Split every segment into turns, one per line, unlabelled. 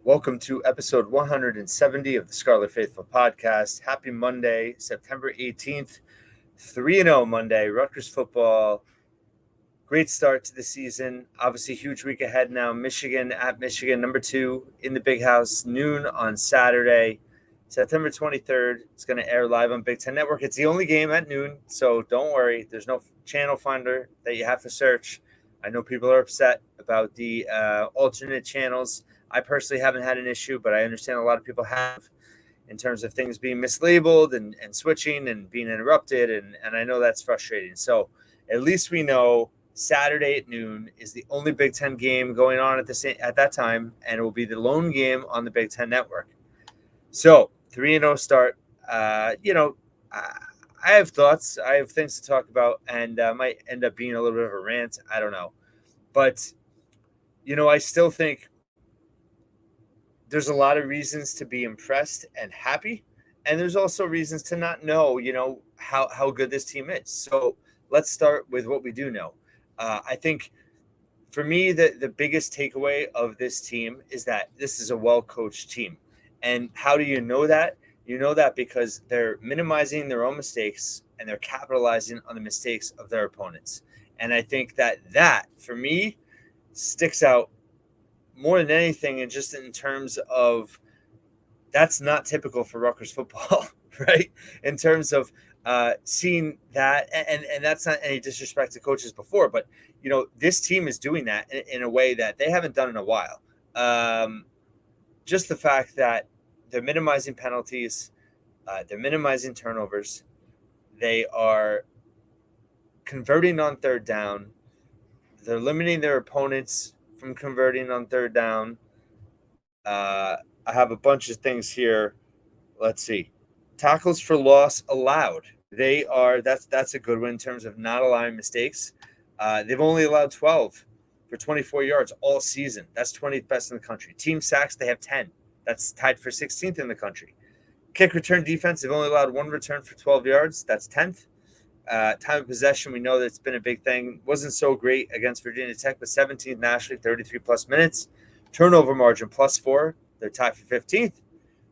Welcome to episode 170 of the Scarlet Faithful podcast. Happy Monday, September 18th, 3-0 Monday, Rutgers football. Great start to the season. Obviously, huge week ahead now. Michigan at Michigan, number 2 in the Big House, noon on Saturday, September 23rd. It's going to air live on Big Ten Network. It's the only game at noon, so don't worry. There's no channel finder that you have to search. I know people are upset about the alternate channels. I personally haven't had an issue, but I understand a lot of people have in terms of things being mislabeled and switching and being interrupted, and I know that's frustrating. So at least we know Saturday at noon is the only Big Ten game going on at that time, and it will be the lone game on the Big Ten Network. So 3-0 start. I have thoughts. I have things to talk about, and might end up being a little bit of a rant. I don't know. But, I still think there's a lot of reasons to be impressed and happy. And there's also reasons to not know, how good this team is. So let's start with what we do know. I think for me, the biggest takeaway of this team is that this is a well-coached team. And how do you know that? You know that because they're minimizing their own mistakes and they're capitalizing on the mistakes of their opponents. And I think that for me sticks out more than anything, and just in terms of that's not typical for Rutgers football, right? In terms of seeing that, and that's not any disrespect to coaches before, but this team is doing that in a way that they haven't done in a while. Just the fact that they're minimizing penalties, they're minimizing turnovers, they are converting on third down, they're limiting their opponents from converting on third down. I have a bunch of things here. Let's see. Tackles for loss allowed. That's a good one in terms of not allowing mistakes. They've only allowed 12 for 24 yards all season. That's 20th best in the country. Team sacks, they have 10. That's tied for 16th in the country. Kick return defense, they've only allowed one return for 12 yards. That's 10th. Time of possession, we know that's been a big thing. Wasn't so great against Virginia Tech, but 17th nationally, 33-plus minutes. Turnover margin, +4. They're tied for 15th.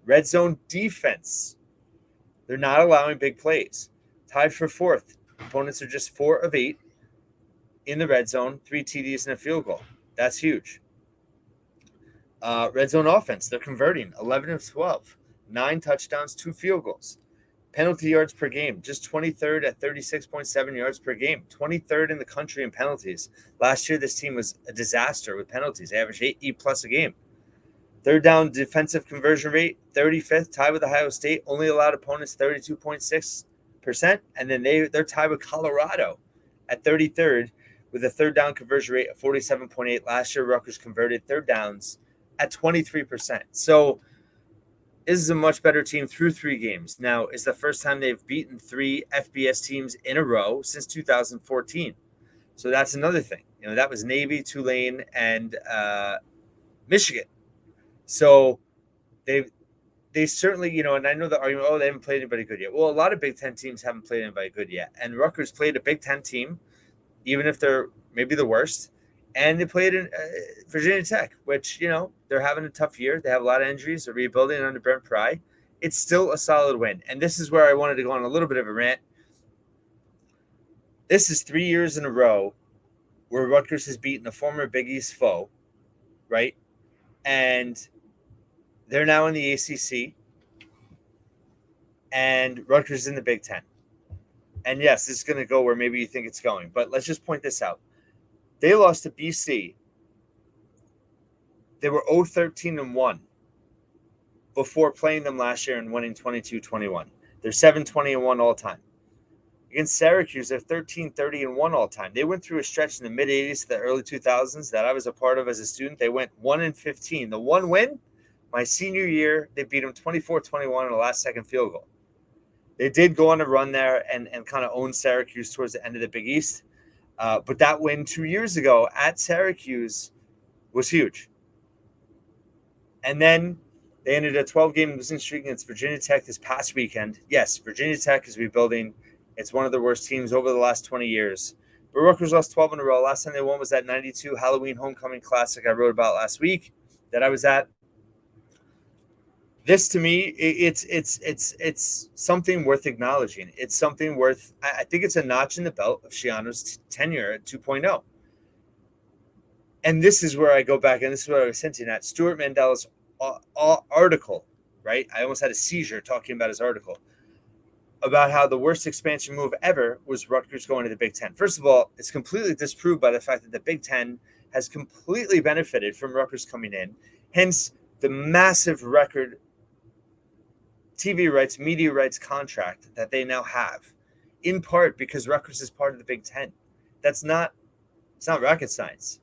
Red zone defense. They're not allowing big plays. Tied for 4th. Opponents are just 4 of 8 in the red zone, 3 TDs and a field goal. That's huge. Red zone offense, they're converting 11 of 12. 9 touchdowns, 2 field goals. Penalty yards per game, just 23rd at 36.7 yards per game. 23rd in the country in penalties. Last year, this team was a disaster with penalties. They averaged 8 plus a game. Third down defensive conversion rate, 35th, tied with Ohio State. Only allowed opponents 32.6%. And then they're tied with Colorado at 33rd with a third down conversion rate of 47.8. Last year, Rutgers converted third downs at 23%. So this is a much better team through 3 games. Now, it's the first time they've beaten 3 FBS teams in a row since 2014. So that's another thing. That was Navy, Tulane, and Michigan. So they certainly, and I know the argument, they haven't played anybody good yet. Well, a lot of Big Ten teams haven't played anybody good yet. And Rutgers played a Big Ten team, even if they're maybe the worst. And they played in Virginia Tech, which, they're having a tough year. They have a lot of injuries. They're rebuilding under Brent Pry. It's still a solid win. And this is where I wanted to go on a little bit of a rant. This is 3 years in a row where Rutgers has beaten a former Big East foe, right? And they're now in the ACC. And Rutgers in the Big Ten. And yes, this is going to go where maybe you think it's going. But let's just point this out. They lost to BC. They were 0-13-1 before playing them last year and winning 22-21. They're 7-20-1 all time. Against Syracuse, they're 13-30-1 all time. They went through a stretch in the mid-'80s to the early 2000s that I was a part of as a student. They went 1-15. The one win, my senior year, they beat them 24-21 on a last-second field goal. They did go on a run there and kind of own Syracuse towards the end of the Big East. But that win 2 years ago at Syracuse was huge. And then they ended a 12-game losing streak against Virginia Tech this past weekend. Yes, Virginia Tech is rebuilding. It's one of the worst teams over the last 20 years. But Rutgers lost 12 in a row. Last time they won was that 92 Halloween Homecoming Classic I wrote about last week that I was at. this to me, it's something worth acknowledging. It's something worth. I think it's a notch in the belt of Schiano's tenure at 2.0. And this is where I go back, and this is what I was hinting at. Stuart Mandela's article, right? I almost had a seizure talking about his article about how the worst expansion move ever was Rutgers going to the Big Ten. First of all, it's completely disproved by the fact that the Big Ten has completely benefited from Rutgers coming in. Hence, the massive record TV rights, media rights contract that they now have, in part because Rutgers is part of the Big Ten. It's not rocket science.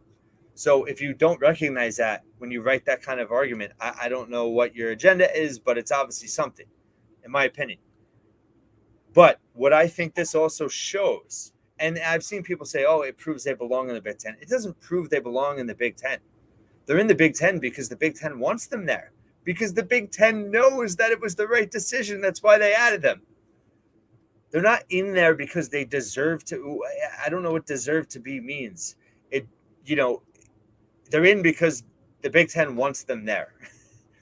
So if you don't recognize that when you write that kind of argument, I don't know what your agenda is, but it's obviously something, in my opinion. But what I think this also shows, and I've seen people say, oh, it proves they belong in the Big Ten. It doesn't prove they belong in the Big Ten. They're in the Big Ten because the Big Ten wants them there, because the Big Ten knows that it was the right decision. That's why they added them. They're not in there because they deserve to. I don't know what deserve to be means. They're in because the Big Ten wants them there,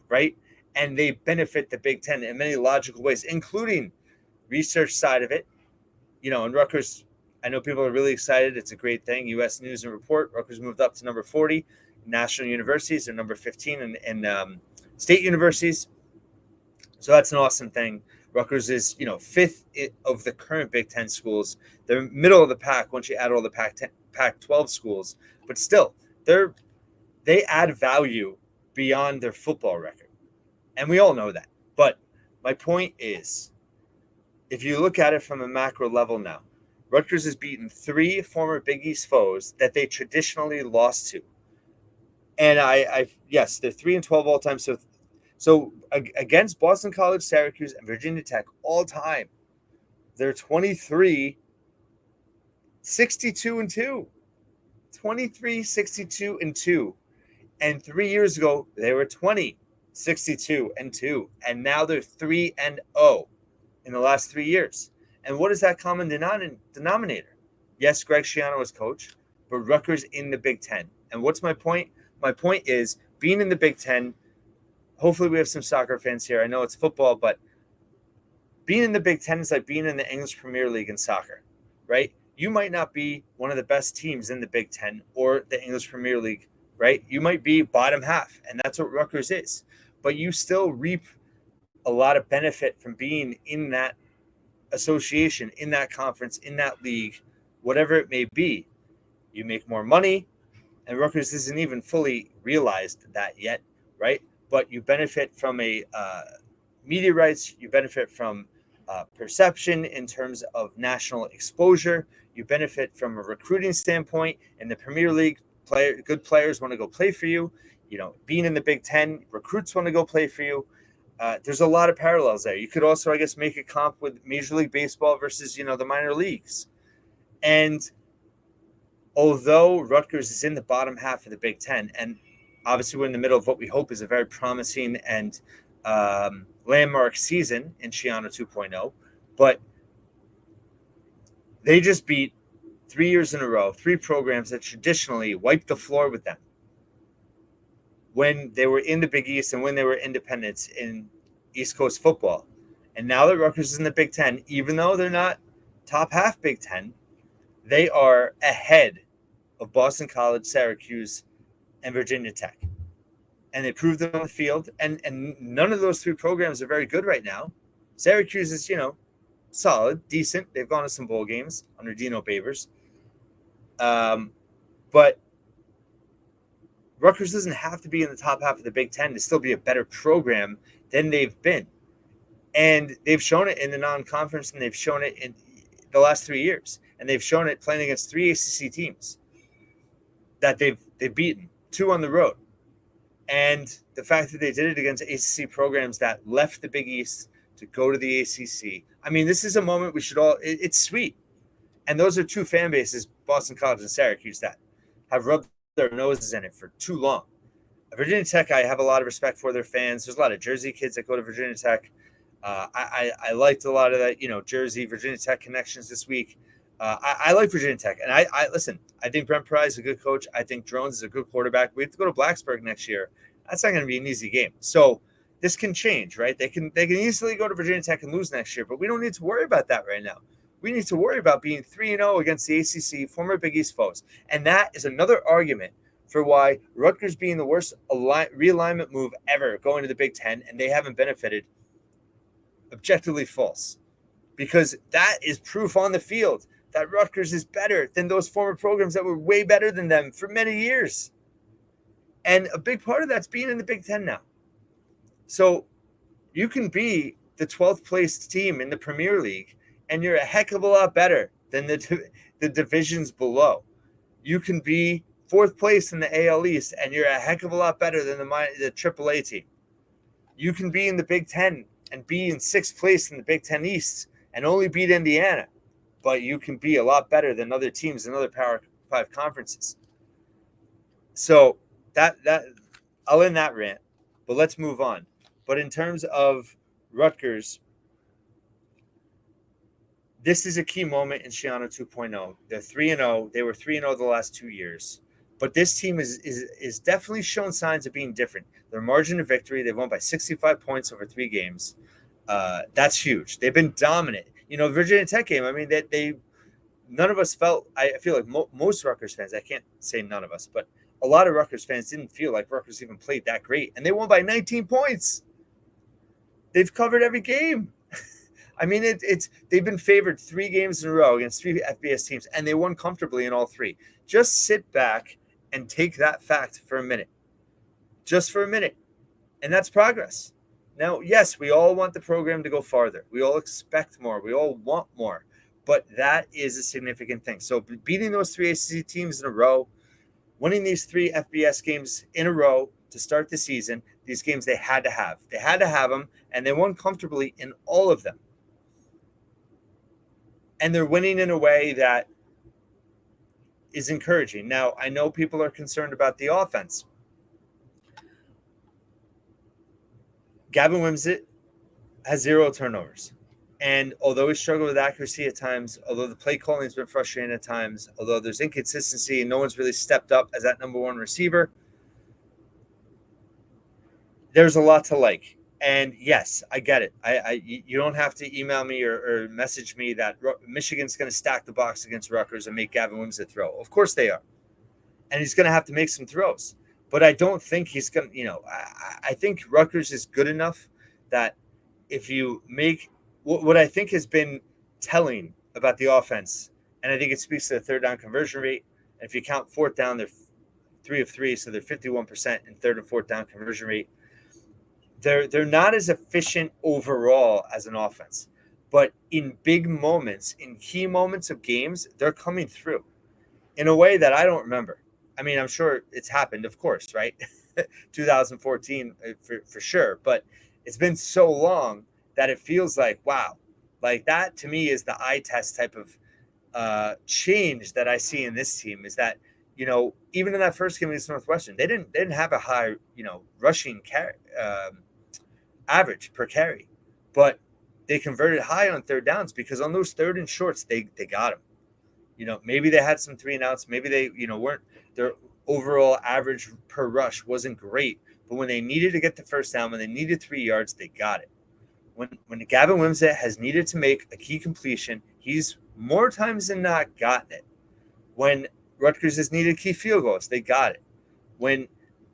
right? And they benefit the Big Ten in many logical ways, including research side of it. And Rutgers, I know people are really excited. It's a great thing. U.S. News and Report, Rutgers moved up to number 40. National universities are number 15 in state universities. So that's an awesome thing. Rutgers is, fifth of the current Big Ten schools. They're middle of the pack once you add all the Pac-12 schools. But still, they add value beyond their football record. And we all know that. But my point is, if you look at it from a macro level now, Rutgers has beaten 3 former Big East foes that they traditionally lost to. And yes, they're 3-12 all time. So against Boston College, Syracuse, and Virginia Tech all time, they're 23, 62-2. 23, 62-2. And 3 years ago, they were 20, 62-2. And now they're 3-0 in the last 3 years. And what is that common denominator? Yes, Greg Schiano was coach, but Rutgers in the Big Ten. And what's my point? My point is, being in the Big Ten, hopefully we have some soccer fans here. I know it's football, but being in the Big Ten is like being in the English Premier League in soccer, right? You might not be one of the best teams in the Big Ten or the English Premier League, right? You might be bottom half, and that's what Rutgers is. But you still reap a lot of benefit from being in that association, in that conference, in that league, whatever it may be. You make more money, and Rutgers isn't even fully realized that yet, right? But you benefit from a media rights. You benefit from perception in terms of national exposure. You benefit from a recruiting standpoint. In the Premier League, good players want to go play for you. Being in the Big Ten, recruits want to go play for you. There's a lot of parallels there. You could also, I guess, make a comp with Major League Baseball versus, the minor leagues. And although Rutgers is in the bottom half of the Big Ten, and obviously we're in the middle of what we hope is a very promising and landmark season in Schiano 2.0, but they just beat 3 years in a row, 3 programs that traditionally wiped the floor with them when they were in the Big East and when they were independents in East Coast football. And now that Rutgers is in the Big Ten, even though they're not top half Big Ten, they are ahead of Boston College, Syracuse, and Virginia Tech. And they proved it on the field. And none of those 3 programs are very good right now. Syracuse is, solid, decent. They've gone to some bowl games under Dino Babers. But Rutgers doesn't have to be in the top half of the Big Ten to still be a better program than they've been. And they've shown it in the non-conference, and they've shown it in the last 3 years. And they've shown it playing against 3 ACC teams that they've beaten, 2 on the road. And the fact that they did it against ACC programs that left the Big East to go to the ACC. I mean, this is a moment we should all – it's sweet. And those are 2 fan bases, Boston College and Syracuse, that have rubbed their noses in it for too long. Virginia Tech, I have a lot of respect for their fans. There's a lot of Jersey kids that go to Virginia Tech. I liked a lot of that, Jersey, Virginia Tech connections this week. I like Virginia Tech. And I listen, I think Brent Pryce is a good coach. I think Drones is a good quarterback. We have to go to Blacksburg next year. That's not going to be an easy game. So this can change, right? They can easily go to Virginia Tech and lose next year, but we don't need to worry about that right now. We need to worry about being 3-0 against the ACC, former Big East foes. And that is another argument for why Rutgers being the worst realignment move ever going to the Big Ten, and they haven't benefited, objectively false. Because that is proof on the field that Rutgers is better than those former programs that were way better than them for many years. And a big part of that's being in the Big Ten now. So you can be the 12th placed team in the Premier League, and you're a heck of a lot better than the divisions below. You can be 4th place in the AL East, and you're a heck of a lot better than the AAA team. You can be in the Big Ten and be in 6th place in the Big Ten East and only beat Indiana, but you can be a lot better than other teams in other Power 5 conferences. So that I'll end that rant, but let's move on. But in terms of Rutgers, this is a key moment in Schiano 2.0. They're 3-0. They were 3-0 the last 2 years. But this team is definitely shown signs of being different. Their margin of victory, they've won by 65 points over 3 games. That's huge. They've been dominant. You know, Virginia Tech game, I mean, they none of us felt, I feel like most Rutgers fans, I can't say none of us, but a lot of Rutgers fans didn't feel like Rutgers even played that great. And they won by 19 points. They've covered every game. I mean, they've been favored 3 games in a row against 3 FBS teams, and they won comfortably in all 3. Just sit back and take that fact for a minute. Just for a minute. And that's progress. Now, yes, we all want the program to go farther. We all expect more. We all want more. But that is a significant thing. So beating those 3 ACC teams in a row, winning these 3 FBS games in a row to start the season, these games they had to have. They had to have them, and they won comfortably in all of them. And they're winning in a way that is encouraging. Now, I know people are concerned about the offense. Gavin Wimsatt has 0 turnovers. And although he struggled with accuracy at times, although the play calling has been frustrating at times, although there's inconsistency and no one's really stepped up as that number 1 receiver, there's a lot to like. And yes, I get it. You don't have to email me or message me that Michigan's going to stack the box against Rutgers and make Gavin Wimsatt throw. Of course they are. And he's going to have to make some throws. But I don't think he's going to, I think Rutgers is good enough that if you make what I think has been telling about the offense, and I think it speaks to the 3rd down conversion rate. And if you count 4th down, they're 3 of 3, so they're 51% in 3rd and 4th down conversion rate. They're not as efficient overall as an offense, but in big moments, in key moments of games, they're coming through in a way that I don't remember. I mean, I'm sure it's happened, of course, right? 2014 for sure, but it's been so long that it feels like, wow, like that to me is the eye test type of change that I see in this team is that, even in that first game against Northwestern, they didn't have a high, rushing average per carry, but they converted high on 3rd downs because on those 3rd and shorts, they got them. Maybe they had some 3 and outs. Maybe they, weren't, their overall average per rush wasn't great, but when they needed to get the first down, when they needed 3 yards, they got it. When Gavin Wimsatt has needed to make a key completion, he's more times than not gotten it. When Rutgers has needed key field goals, they got it. When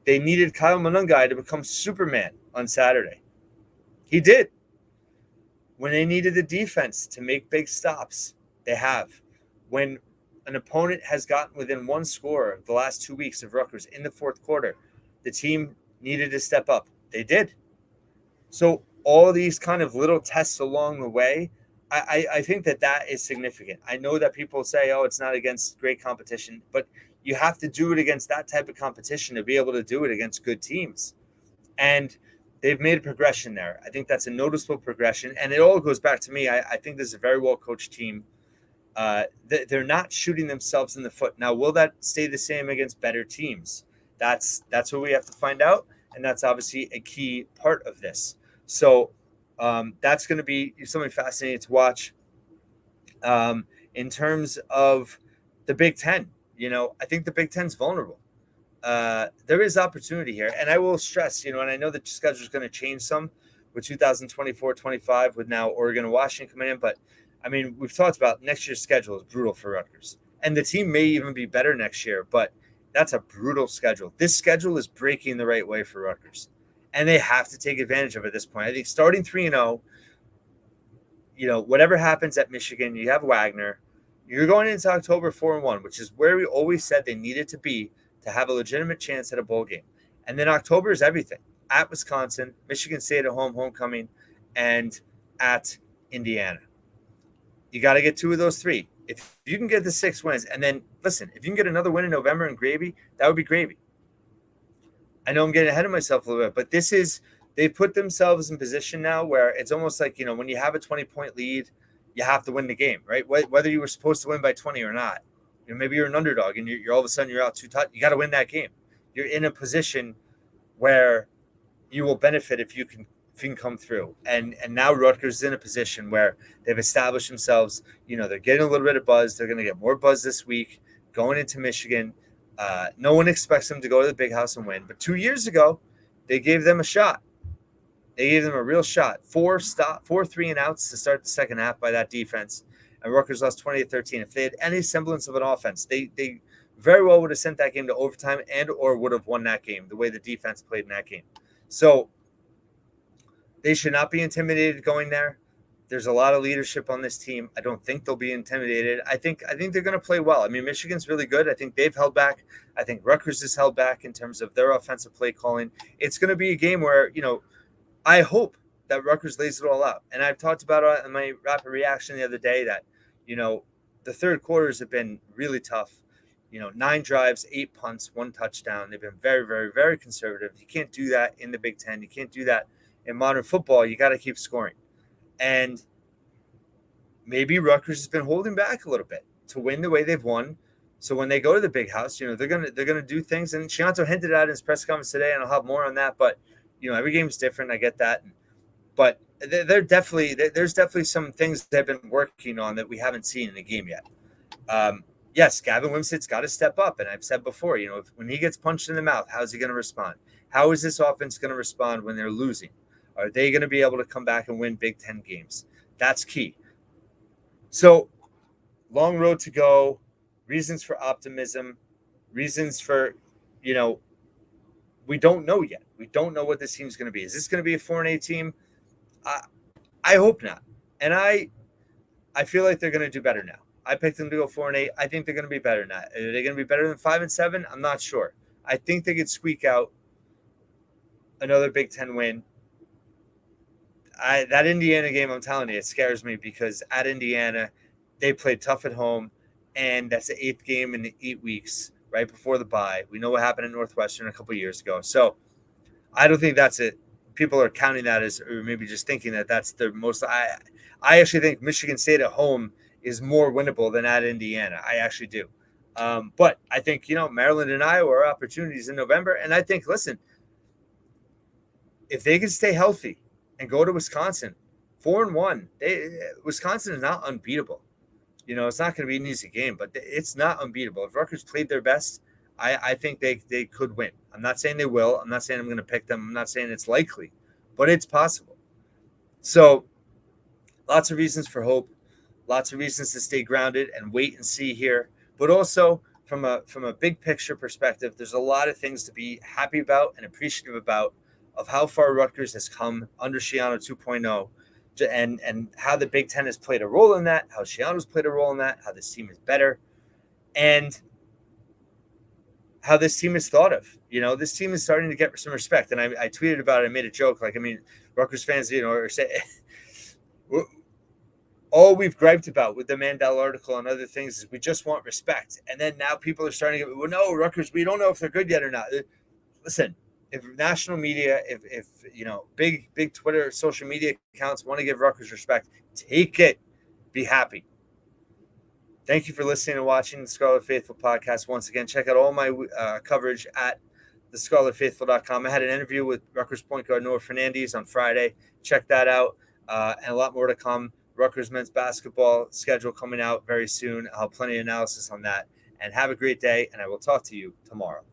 they needed Kyle Monungai to become Superman on Saturday, he did. When they needed the defense to make big stops, they have. When an opponent has gotten within 1 score the last 2 weeks of Rutgers in the 4th quarter, the team needed to step up. They did. So all these kind of little tests along the way, I think that is significant. I know that people say, oh, it's not against great competition, but you have to do it against that type of competition to be able to do it against good teams. And they've made a progression there. I think that's a noticeable progression. And it all goes back to me. I think this is a very well-coached team. They're not shooting themselves in the foot. Now, will that stay the same against better teams? That's what we have to find out. And that's obviously a key part of this. So that's going to be something fascinating to watch. In terms of the Big Ten, I think the Big Ten's vulnerable. there is opportunity here. And I will stress, and I know the schedule is going to change some with 2024-25 with now Oregon and Washington coming in. But, I mean, we've talked about next year's schedule is brutal for Rutgers. And the team may even be better next year, but that's a brutal schedule. This schedule is breaking the right way for Rutgers. And they have to take advantage of it at this point. I think starting 3-0, whatever happens at Michigan, you have Wagner. You're going into October 4-1, which is where we always said they needed to be to have a legitimate chance at a bowl game. And then October is everything. At Wisconsin, Michigan State at home, homecoming, and at Indiana. You got to get 2 of those 3. If you can get the 6 wins, and then, listen, if you can get another win in November and gravy, that would be gravy. I know I'm getting ahead of myself a little bit, but they've put themselves in position now where it's almost like, when you have a 20-point lead, you have to win the game, right? Whether you were supposed to win by 20 or not. Maybe you're an underdog and you're all of a sudden you're out 2 touchdowns. You got to win that game. You're in a position where you will benefit if you can come through. And now Rutgers is in a position where they've established themselves. They're getting a little bit of buzz. They're going to get more buzz this week going into Michigan. No one expects them to go to the big house and win. But 2 years ago, they gave them a shot. They gave them a real shot. 4 3-and-outs to start the second half by that defense. And Rutgers lost 20-13. If they had any semblance of an offense, they very well would have sent that game to overtime and or would have won that game the way the defense played in that game. So they should not be intimidated going there. There's a lot of leadership on this team. I don't think they'll be intimidated. I think they're going to play well. I mean, Michigan's really good. I think they've held back. I think Rutgers has held back in terms of their offensive play calling. It's going to be a game where, I hope that Rutgers lays it all out. And I've talked about it in my rapid reaction the other day that, the third quarters have been really tough. 9 drives, 8 punts, 1 touchdown. They've been very, very, very conservative. You can't do that in the Big Ten. You can't do that in modern football. You got to keep scoring. And maybe Rutgers has been holding back a little bit to win the way they've won. So when they go to the big house, they're gonna do things. And Shianto hinted at in his press conference today, and I'll have more on that. But every game is different. I get that. But there's definitely some things they've been working on that we haven't seen in the game yet. Yes, Gavin Wimsatt's got to step up. And I've said before, when he gets punched in the mouth, how's he going to respond? How is this offense going to respond when they're losing? Are they going to be able to come back and win Big Ten games? That's key. So, long road to go, reasons for optimism, reasons for, we don't know yet. We don't know what this team's going to be. Is this going to be a 4-8 team? I hope not. And I feel like they're going to do better now. I picked them to go 4-8. I think they're going to be better now. Are they going to be better than 5-7? I'm not sure. I think they could squeak out another Big Ten win. That Indiana game, I'm telling you, it scares me because at Indiana, they played tough at home, and that's the 8th game in the 8 weeks right before the bye. We know what happened at Northwestern a couple of years ago. So I don't think that's it. People are counting that as, or maybe just thinking that that's the most. I actually think Michigan State at home is more winnable than at Indiana. I actually do. But I think, Maryland and Iowa are opportunities in November. And I think, listen, if they can stay healthy and go to Wisconsin, 4-1, Wisconsin is not unbeatable. It's not going to be an easy game, but it's not unbeatable. If Rutgers played their best, I think they could win. I'm not saying they will. I'm not saying I'm going to pick them. I'm not saying it's likely, but it's possible. So lots of reasons for hope, lots of reasons to stay grounded and wait and see here. But also from a big picture perspective, there's a lot of things to be happy about and appreciative about of how far Rutgers has come under Shiano 2.0 and how the Big Ten has played a role in that, how Shiano's played a role in that, how this team is better, and how this team is thought of. This team is starting to get some respect. And I tweeted about it. I made a joke. Rutgers fans, are saying all we've griped about with the Mandel article and other things is we just want respect. And then now people are starting to get, well, no, Rutgers, we don't know if they're good yet or not. Listen, if national media, if big Twitter, social media accounts want to give Rutgers respect, take it. Be happy. Thank you for listening and watching the Scarlet Faithful podcast. Once again, check out all my coverage at thescarletfaithful.com. I had an interview with Rutgers point guard Noah Fernandez on Friday. Check that out, and a lot more to come. Rutgers men's basketball schedule coming out very soon. I'll have plenty of analysis on that. And have a great day, and I will talk to you tomorrow.